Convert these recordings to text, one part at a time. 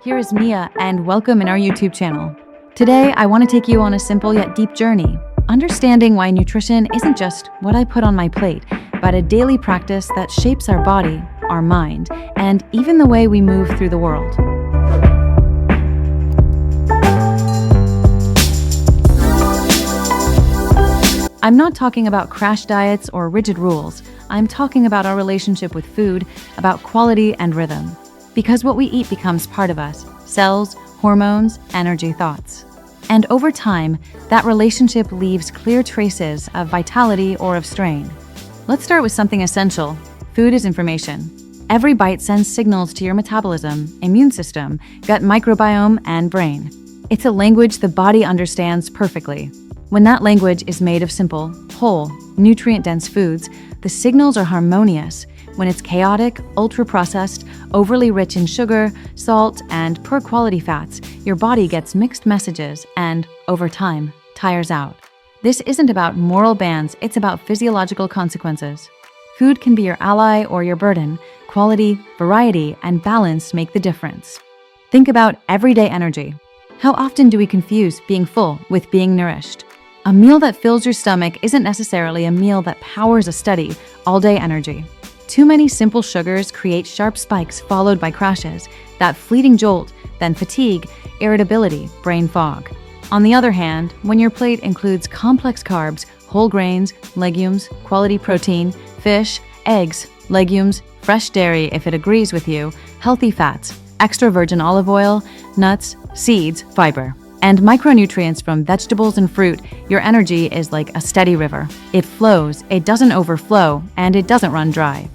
Here is Mia, and welcome in our YouTube channel. Today, I want to take you on a simple yet deep journey, understanding why nutrition isn't just what I put on my plate, but a daily practice that shapes our body, our mind, and even the way we move through the world. I'm not talking about crash diets or rigid rules. I'm talking about our relationship with food, about quality and rhythm. Because what we eat becomes part of us: cells, hormones, energy, thoughts. And over time, that relationship leaves clear traces of vitality or of strain. Let's start with something essential. Food is information. Every bite sends signals to your metabolism, immune system, gut microbiome, and brain. It's a language the body understands perfectly. When that language is made of simple, whole, nutrient-dense foods, the signals are harmonious. When it's chaotic, ultra-processed, overly rich in sugar, salt, and poor-quality fats, your body gets mixed messages and, over time, tires out. This isn't about moral bans, it's about physiological consequences. Food can be your ally or your burden. Quality, variety, and balance make the difference. Think about everyday energy. How often do we confuse being full with being nourished? A meal that fills your stomach isn't necessarily a meal that powers a steady, all-day energy. Too many simple sugars create sharp spikes followed by crashes, that fleeting jolt, then fatigue, irritability, brain fog. On the other hand, when your plate includes complex carbs, whole grains, legumes, quality protein, fish, eggs, legumes, fresh dairy if it agrees with you, healthy fats, extra virgin olive oil, nuts, seeds, fiber, and micronutrients from vegetables and fruit, your energy is like a steady river. It flows, it doesn't overflow, and it doesn't run dry.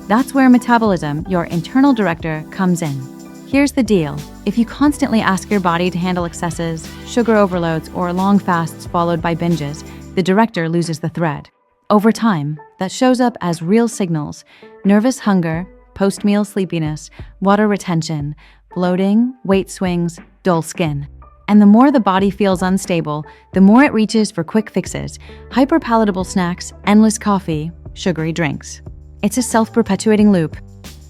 That's where metabolism, your internal director, comes in. Here's the deal. If you constantly ask your body to handle excesses, sugar overloads, or long fasts followed by binges, the director loses the thread. Over time, that shows up as real signals: nervous hunger, post-meal sleepiness, water retention, bloating, weight swings, dull skin. And the more the body feels unstable, the more it reaches for quick fixes: hyper-palatable snacks, endless coffee, sugary drinks. It's a self-perpetuating loop.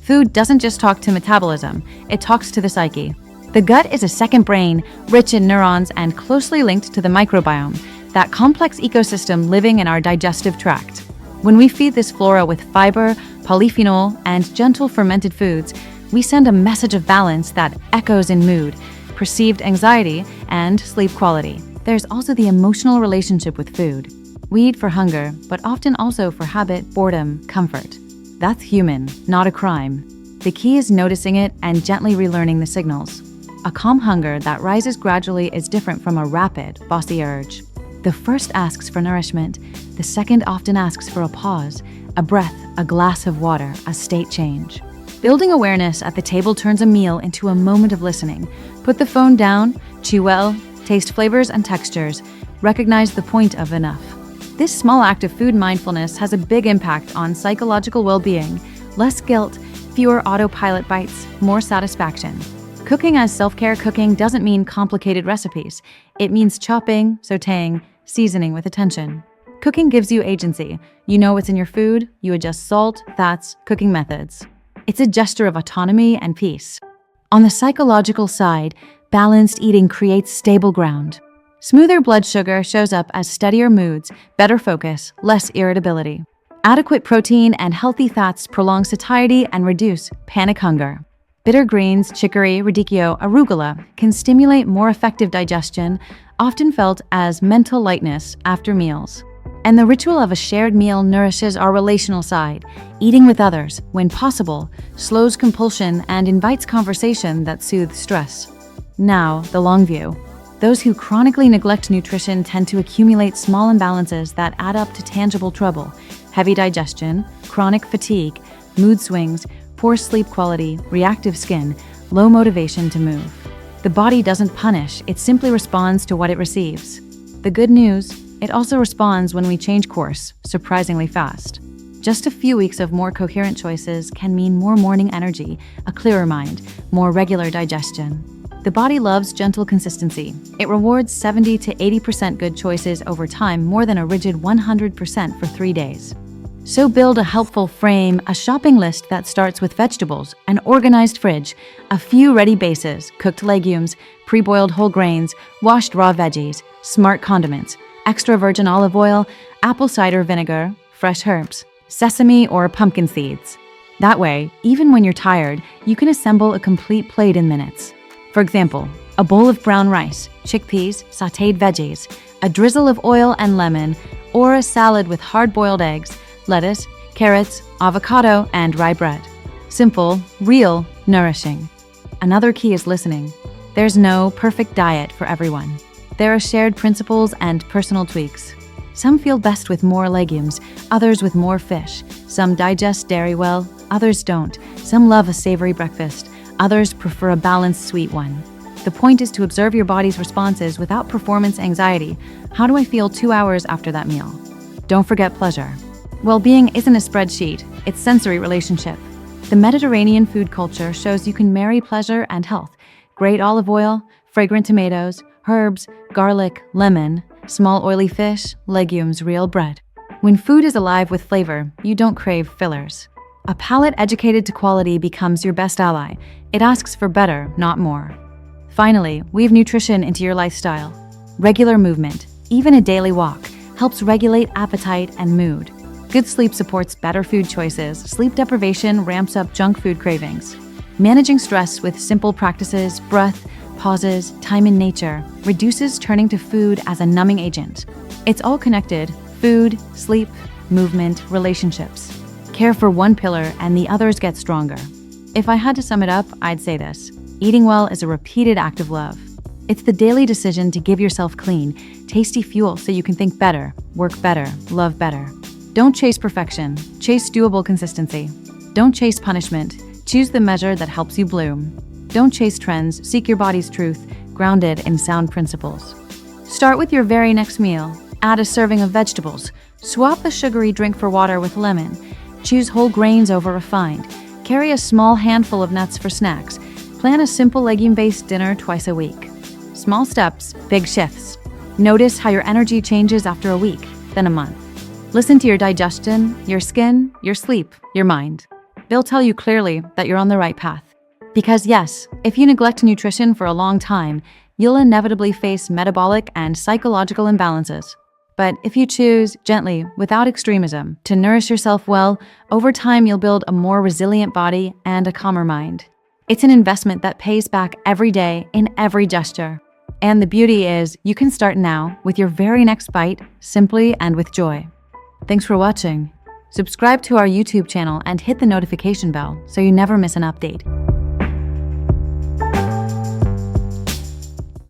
Food doesn't just talk to metabolism, it talks to the psyche. The gut is a second brain, rich in neurons and closely linked to the microbiome, that complex ecosystem living in our digestive tract. When we feed this flora with fiber, polyphenol, and gentle fermented foods, we send a message of balance that echoes in mood, perceived anxiety, and sleep quality. There's also the emotional relationship with food. We eat for hunger, but often also for habit, boredom, comfort. That's human, not a crime. The key is noticing it and gently relearning the signals. A calm hunger that rises gradually is different from a rapid, bossy urge. The first asks for nourishment. The second often asks for a pause, a breath, a glass of water, a state change. Building awareness at the table turns a meal into a moment of listening. Put the phone down, chew well, taste flavors and textures, recognize the point of enough. This small act of food mindfulness has a big impact on psychological well-being: less guilt, fewer autopilot bites, more satisfaction. Cooking as self-care cooking doesn't mean complicated recipes. It means chopping, sautéing, seasoning with attention. Cooking gives you agency. You know what's in your food, you adjust salt, fats, cooking methods. It's a gesture of autonomy and peace. On the psychological side, balanced eating creates stable ground. Smoother blood sugar shows up as steadier moods, better focus, less irritability. Adequate protein and healthy fats prolong satiety and reduce panic hunger. Bitter greens, chicory, radicchio, arugula can stimulate more effective digestion, often felt as mental lightness after meals. And the ritual of a shared meal nourishes our relational side. Eating with others, when possible, slows compulsion and invites conversation that soothes stress. Now, the long view. Those who chronically neglect nutrition tend to accumulate small imbalances that add up to tangible trouble: heavy digestion, chronic fatigue, mood swings, poor sleep quality, reactive skin, low motivation to move. The body doesn't punish, it simply responds to what it receives. The good news: it also responds when we change course, surprisingly fast. Just a few weeks of more coherent choices can mean more morning energy, a clearer mind, more regular digestion. The body loves gentle consistency. It rewards 70 to 80% good choices over time more than a rigid 100% for 3 days. So build a helpful frame, a shopping list that starts with vegetables, an organized fridge, a few ready bases, cooked legumes, pre-boiled whole grains, washed raw veggies, smart condiments, extra virgin olive oil, apple cider vinegar, fresh herbs, sesame or pumpkin seeds. That way, even when you're tired, you can assemble a complete plate in minutes. For example, a bowl of brown rice, chickpeas, sautéed veggies, a drizzle of oil and lemon, or a salad with hard-boiled eggs, lettuce, carrots, avocado, and rye bread. Simple, real, nourishing. Another key is listening. There's no perfect diet for everyone. There are shared principles and personal tweaks. Some feel best with more legumes, others with more fish. Some digest dairy well, others don't. Some love a savory breakfast, others prefer a balanced sweet one. The point is to observe your body's responses without performance anxiety. How do I feel 2 hours after that meal? Don't forget pleasure. Well-being isn't a spreadsheet, it's sensory relationship. The Mediterranean food culture shows you can marry pleasure and health. Great olive oil, fragrant tomatoes, herbs, garlic, lemon, small oily fish, legumes, real bread. When food is alive with flavor, you don't crave fillers. A palate educated to quality becomes your best ally. It asks for better, not more. Finally, weave nutrition into your lifestyle. Regular movement, even a daily walk, helps regulate appetite and mood. Good sleep supports better food choices. Sleep deprivation ramps up junk food cravings. Managing stress with simple practices, breath, pauses, time in nature, reduces turning to food as a numbing agent. It's all connected: food, sleep, movement, relationships. Care for one pillar and the others get stronger. If I had to sum it up, I'd say this: eating well is a repeated act of love. It's the daily decision to give yourself clean, tasty fuel so you can think better, work better, love better. Don't chase perfection, chase doable consistency. Don't chase punishment, choose the measure that helps you bloom. Don't chase trends, seek your body's truth, grounded in sound principles. Start with your very next meal. Add a serving of vegetables. Swap a sugary drink for water with lemon. Choose whole grains over refined. Carry a small handful of nuts for snacks. Plan a simple legume-based dinner twice a week. Small steps, big shifts. Notice how your energy changes after a week, then a month. Listen to your digestion, your skin, your sleep, your mind. They'll tell you clearly that you're on the right path. Because yes, if you neglect nutrition for a long time, you'll inevitably face metabolic and psychological imbalances. But if you choose, gently, without extremism, to nourish yourself well, over time you'll build a more resilient body and a calmer mind. It's an investment that pays back every day in every gesture. And the beauty is, you can start now with your very next bite, simply and with joy. Thanks for watching. Subscribe to our YouTube channel and hit the notification bell so you never miss an update.